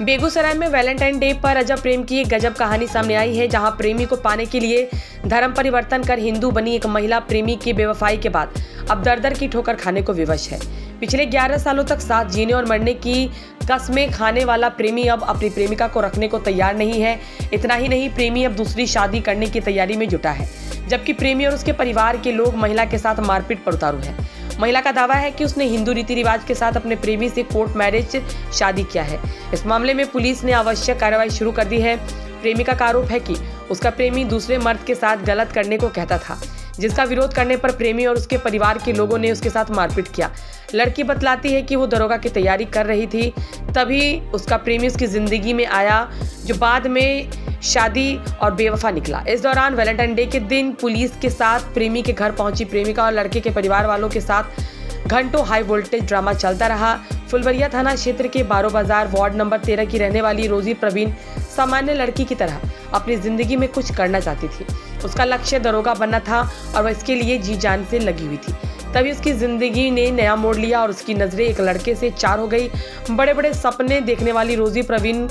बेगूसराय में Valentine day पर अजब प्रेम की एक गजब कहानी सामने आई है, जहां प्रेमी को पाने के लिए धर्म परिवर्तन कर हिंदू बनी एक महिला प्रेमी की बेवफाई के बाद अब दर-दर की ठोकर खाने को विवश है। पिछले 11 सालों तक साथ जीने और मरने की कस्में खाने वाला प्रेमी अब अपनी प्रेमिका को रखने को तैयार नहीं है। इतना ही नहीं, प्रेमी अब दूसरी शादी करने की तैयारी में जुटा है, जबकि प्रेमी और उसके परिवार के लोग महिला के साथ मारपीट पर उतारू हैं। महिला का दावा है कि उसने हिंदू रीति रिवाज के साथ अपने प्रेमी से कोर्ट मैरिज शादी किया है। इस मामले में पुलिस ने आवश्यक कार्रवाई शुरू कर दी है। प्रेमिका का आरोप है कि उसका प्रेमी दूसरे मर्द के साथ गलत करने को कहता था, जिसका विरोध करने पर प्रेमी और उसके परिवार के लोगों ने उसके साथ मारपीट किया। लड़की बतलाती है कि वो दरोगा की तैयारी कर रही थी, तभी उसका प्रेमी उसकी जिंदगी में आया, जो बाद में शादी और बेवफा निकला। इस दौरान वैलेंटाइन डे के दिन पुलिस के साथ प्रेमी के घर पहुंची प्रेमिका और लड़के के परिवार वालों के साथ घंटों हाई वोल्टेज ड्रामा चलता रहा। फुलवरिया थाना क्षेत्र के बारो बाजार वार्ड नंबर 13 की रहने वाली रोजी प्रवीण सामान्य लड़की की तरह अपनी जिंदगी में कुछ करना चाहती थी। उसका लक्ष्य दरोगा बनना था और वह इसके लिए जी जान से लगी हुई थी। तभी उसकी जिंदगी ने नया मोड़ लिया और उसकी नजरें एक लड़के से चार हो गई। बड़े बड़े सपने देखने वाली रोजी प्रवीण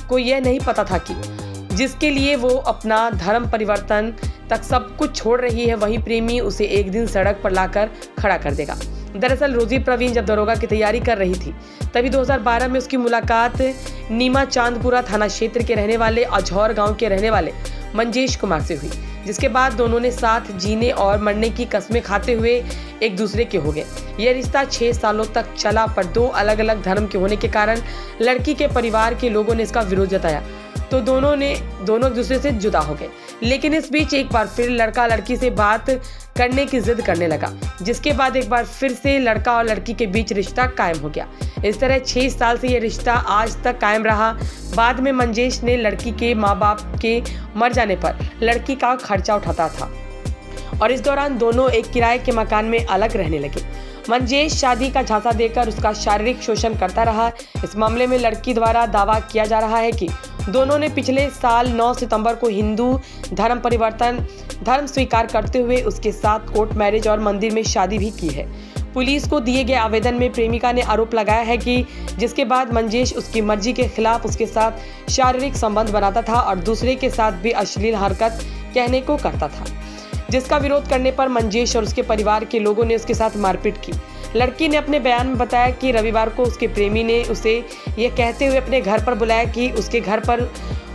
को यह नहीं पता था कि जिसके लिए वो अपना धर्म परिवर्तन तक सब कुछ छोड़ रही है, वही प्रेमी उसे एक दिन सड़क पर लाकर खड़ा कर देगा। दरअसल रोजी प्रवीण जब दरोगा की तैयारी कर रही थी, तभी 2012 में उसकी मुलाकात नीमा चांदपुरा थाना क्षेत्र के रहने वाले अझौर गांव के रहने वाले मंजेश कुमार से हुई, जिसके बाद दोनों ने साथ जीने और मरने की कस्में खाते हुए एक दूसरे के हो गए। यह रिश्ता 6 सालों तक चला, पर 2 अलग अलग धर्म के होने के कारण लड़की के परिवार के लोगों ने इसका विरोध जताया, तो दोनों एक दूसरे से जुदा हो गए। लेकिन इस बीच एक बार फिर लड़का लड़की से बात करने की जिद करने लगा, जिसके बाद एक बार फिर से लड़का और लड़की के बीच रिश्ता कायम हो गया। इस तरह 6 साल से यह रिश्ता आज तक कायम रहा। बाद में मंजेश ने लड़की के माँ बाप के मर जाने पर लड़की का खर्चा उठाता था और इस दौरान दोनों एक किराए के मकान में अलग रहने लगे। मंजेश शादी का झांसा देकर उसका शारीरिक शोषण करता रहा। इस मामले में लड़की द्वारा दावा किया जा रहा है कि दोनों ने पिछले साल 9 सितंबर को हिंदू धर्म स्वीकार करते हुए उसके साथ कोर्ट मैरिज और मंदिर में शादी भी की है। पुलिस को दिए गए आवेदन में प्रेमिका ने आरोप लगाया है कि जिसके बाद मंजेश उसकी मर्जी के खिलाफ उसके साथ शारीरिक संबंध बनाता था और दूसरे के साथ भी अश्लील हरकत कहने को करता था, जिसका विरोध करने पर मंजेश और उसके परिवार के लोगों ने उसके साथ मारपीट की। लड़की ने अपने बयान में बताया कि रविवार को उसके प्रेमी ने उसे यह कहते हुए अपने घर पर बुलाया कि उसके घर पर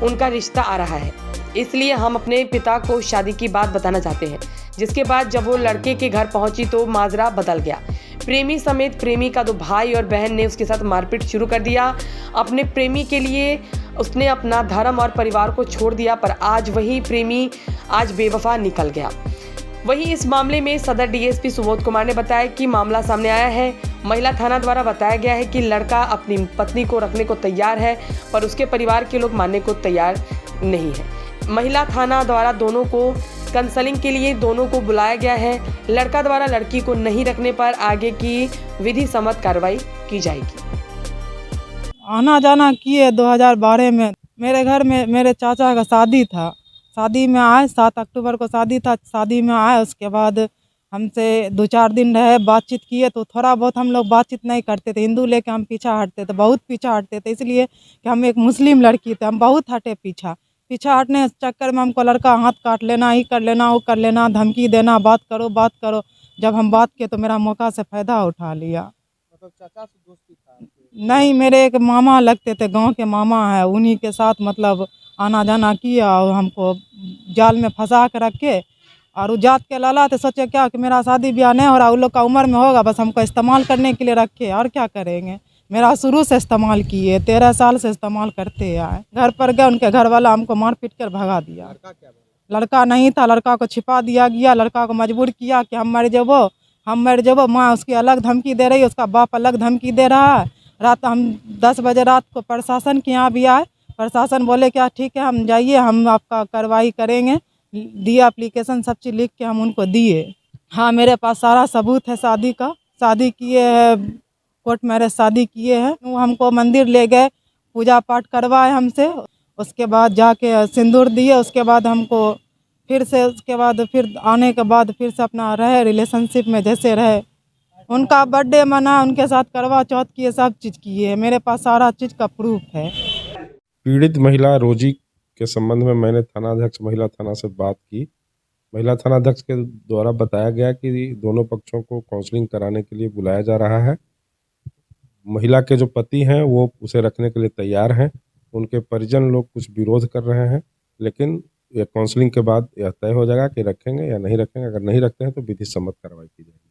उनका रिश्ता आ रहा है, इसलिए हम अपने पिता को शादी की बात बताना चाहते हैं। जिसके बाद जब वो लड़के के घर पहुंची तो माजरा बदल गया। प्रेमी समेत प्रेमी का 2 भाई और बहन ने उसके साथ मारपीट शुरू कर दिया। अपने प्रेमी के लिए उसने अपना धर्म और परिवार को छोड़ दिया, पर आज वही प्रेमी आज बेवफा निकल गया। वहीं इस मामले में सदर डीएसपी सुबोध कुमार ने बताया कि मामला सामने आया है। महिला थाना द्वारा बताया गया है कि लड़का अपनी पत्नी को रखने को तैयार है, पर उसके परिवार के लोग मानने को तैयार नहीं है। महिला थाना द्वारा दोनों को काउंसलिंग के लिए दोनों को बुलाया गया है। लड़का द्वारा लड़की को नहीं रखने पर आगे की विधि सम्मत कार्रवाई की जाएगी। आना जाना किए 2012 में मेरे घर में मेरे चाचा का शादी था। शादी में आए, 7 अक्टूबर को शादी था। शादी में आए, उसके बाद हमसे 2-4 दिन रहे, बातचीत किए तो थोड़ा बहुत हम लोग बातचीत नहीं करते थे। हिंदू लेके हम पीछा हटते थे, बहुत पीछा हटते थे, इसलिए कि हम एक मुस्लिम लड़की थे। हम बहुत हटे पीछा हटने के चक्कर में हमको लड़का हाथ काट लेना, ही कर लेना, वो कर लेना, धमकी देना, बात करो। जब हम बात किए तो मेरा मौका से फ़ायदा उठा लिया। मतलब चाचा से दोस्ती था? नहीं, मेरे एक मामा लगते थे, गांव के मामा है, उन्हीं के साथ मतलब आना जाना किया और हमको जाल में फंसा के रखे और वो जात के लाला थे। सोचे क्या कि मेरा शादी ब्याह नहीं हो रहा, उन लोग का उम्र में होगा, बस हमको इस्तेमाल करने के लिए रखे, और क्या करेंगे। मेरा शुरू से इस्तेमाल किए, 13 साल से इस्तेमाल करते आए। घर पर गए, उनके घर वाला हमको मार पीट कर भगा दिया। लड़का क्या बोला? लड़का नहीं था, लड़का को छिपा दिया गया। लड़का को मजबूर किया कि हम मर जबो। माँ उसकी अलग धमकी दे रही है, उसका बाप अलग धमकी दे रहा है। रात हम 10 बजे रात को प्रशासन के यहाँ भी आए। प्रशासन बोले क्या ठीक है, हम जाइए, हम आपका कार्रवाई करेंगे। दिए एप्लीकेशन, सब चीज़ लिख के हम उनको दिए। हाँ, मेरे पास सारा सबूत है शादी का। शादी किए है, कोर्ट मैरिज शादी किए हैं। वो हमको मंदिर ले गए, पूजा पाठ करवाए हमसे, उसके बाद जाके सिंदूर दिए। उसके बाद हमको फिर आने के बाद फिर से अपना रहे रिलेशनशिप में जैसे रहे। उनका बर्थडे मना, उनके साथ करवा चौथ किए, सब चीज़ किए। मेरे पास सारा चीज़ का प्रूफ है। पीड़ित महिला रोजी के संबंध में मैंने थानाध्यक्ष महिला थाना से बात की। महिला थानाध्यक्ष के द्वारा बताया गया कि दोनों पक्षों को काउंसलिंग कराने के लिए बुलाया जा रहा है। महिला के जो पति हैं वो उसे रखने के लिए तैयार हैं। उनके परिजन लोग कुछ विरोध कर रहे हैं, लेकिन ये काउंसलिंग के बाद यह तय हो जाएगा कि रखेंगे या नहीं रखेंगे। अगर नहीं रखते हैं तो विधि सम्मत कार्रवाई की जाएगी।